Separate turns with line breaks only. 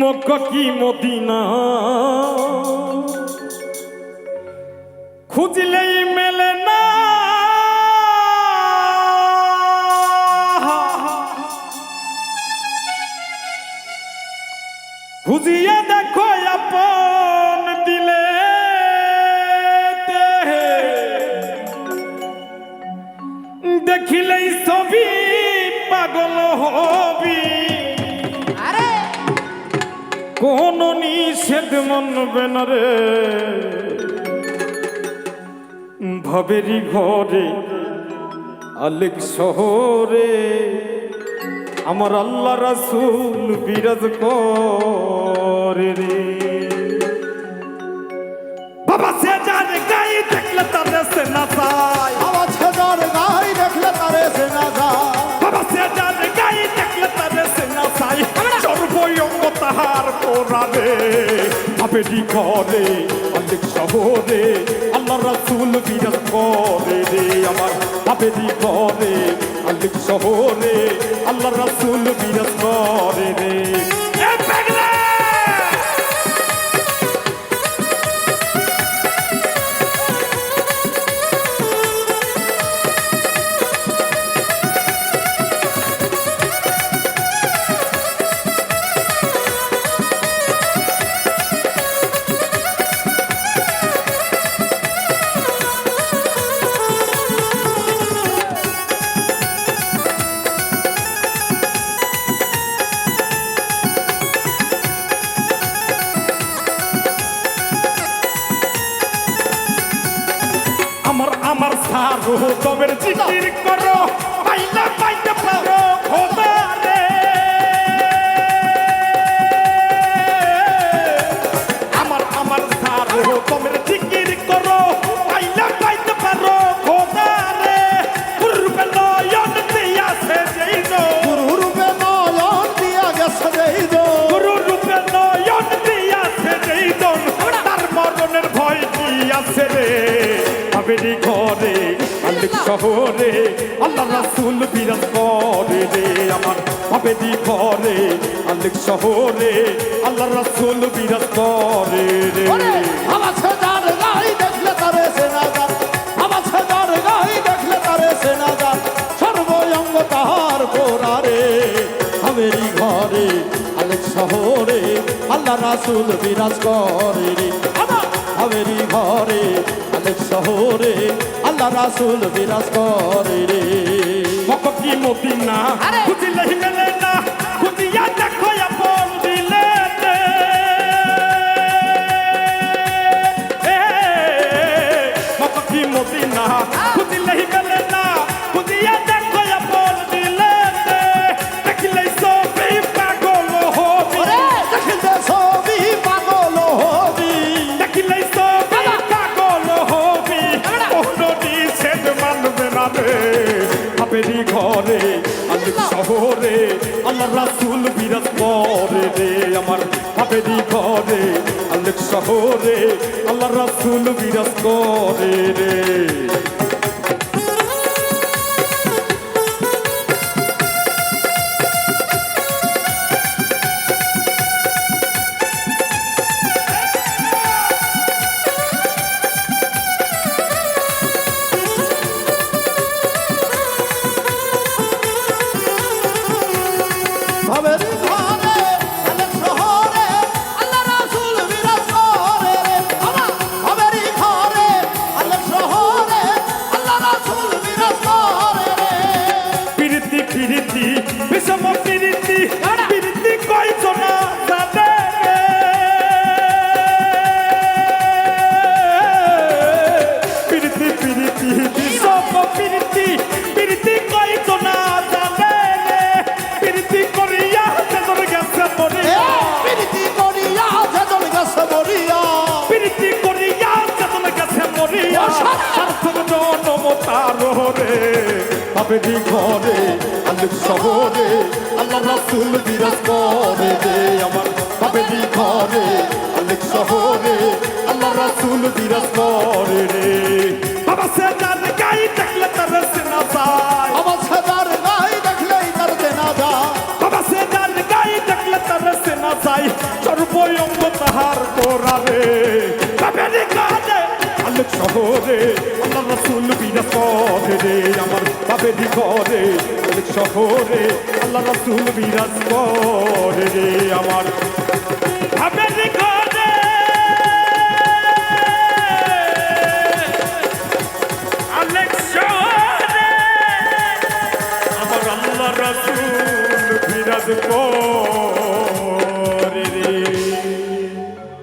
মক্কা কি মদিনা খুঁজলেই মেলে না, খুঁজিয়ে দেখো আপন দিলে, দেখিলেই ছবি পাগল হবি, কোন নিষেধ মানবে না রে। ভবেরি ঘরে আলেক শহরে আমার আল্লাহ রাসূল বিরাজ করে রে। বাবা সে যার গাই দেখলে তারে সে না যায়,
বাবা সে যার গাই দেখলে তারে সে না যায়,
বাবা সে যার গাই দেখলে তারে সে না যায়, সর্বঙ্গ তাহার পোড়ারে। ভবেরি ঘরে আলেক শহরে আল্লাহ রাসূল বিরাজ করে রে। আমার ভবেরি ঘরে আলেক শহরে আল্লাহ রাসূল বিরাজ করে রে। আমার সারো তবের জিকির করো, পাইলা পাইতে পারো খোদা রে। আমার সারো তবের জিকির করো, পাইলা পাইতে পারো খোদা রে। গুরুরূপে নয়ন দিয়াছে যেই দো,
গুরুরূপে নয়ন দিয়া গেছে যেই দো,
গুরুরূপে নয়ন দিয়াছে যেই দো, তার মরণের ভয় কি আছে রে। ভবেরি ঘরে আলেক শহরে আল্লাহ রাসূল বিরাজ করে রে। আমার ভবেরি ঘরে আলেক শহরে আল্লাহ রাসূল বিরাজ করে রে।
বাবা সে যার গাই দেখলে তারে সে না যায়, বাবা সে যার গাই দেখলে তারে সে না যায়, সর্বঙ্গ তাহার পোড়ারে। ভবেরি ঘরে আলেক শহরে আল্লাহ রাসূল বিরাজ করে রে। ভবেরি ঘরে আলেক শহরে আল্লাহ রাসূল বিরাজ করে রে।
মক্কা কি মদিনা খুঁজলেই মেলে না, খুঁজিয়া দেখো আপন দিলে। মক্কা কি মদিনা খুঁজলেই মেলে না, খুঁজিয়া দেখো আপন দিলে। দেখিলেই ছবি পাগল হবি,
দেখিলে ছবি পাগল হবি,
দেখিলেই ছবি পাগল হবি, কোন নিষেধ মানবে না রে। ভবেরি ঘরে আলেক শহরে আল্লাহ রাসূল বিরাজ করে রে। আমার ভবেরি ঘরে আলেক শহরে আল্লাহ রাসূল বিরাজ করে রে।
ভবেরি ঘরে আলেক শহরে আল্লাহ রাসূল বিরাজ করে রে। ভবেরি ঘরে আলেক শহরে আল্লাহ রাসূল বিরাজ করে রে।
প্রীতি প্রীতি বিষম প্রীতি, প্রীতি কয়জন জানে রে। প্রীতি প্রীতি বিষম প্রীতি, প্রীতি কয়জন জানে রে। প্রীতি করিয়া যেজন গেছে মরিয়া,
প্রীতি করিয়া যেজন গেছে মরিয়া,
প্রীতি করিয়া যেজন গেছে মরিয়া, সার্থক জনম তার রে। ভবেরি ঘরে আলেক শহরে আল্লাহ রাসূল বিরাজ করে রে। আমার ভবেরি ঘরে আলেক শহরে আল্লাহ রাসূল বিরাজ করে রে। বাবা সে যার গাই দেখলে তারে সে না যায়,
বাবা সে যার গাই দেখলেই তার সে না যায়,
বাবা সে যার গাই দেখলে তারে সে না যায়, শহরে আল্লাহ রাসূল বিরাজ করে রে আমার বাপেরই ঘরে অনেক শহরে আল্লাহ রাসূল বিরাজ করে রে আমার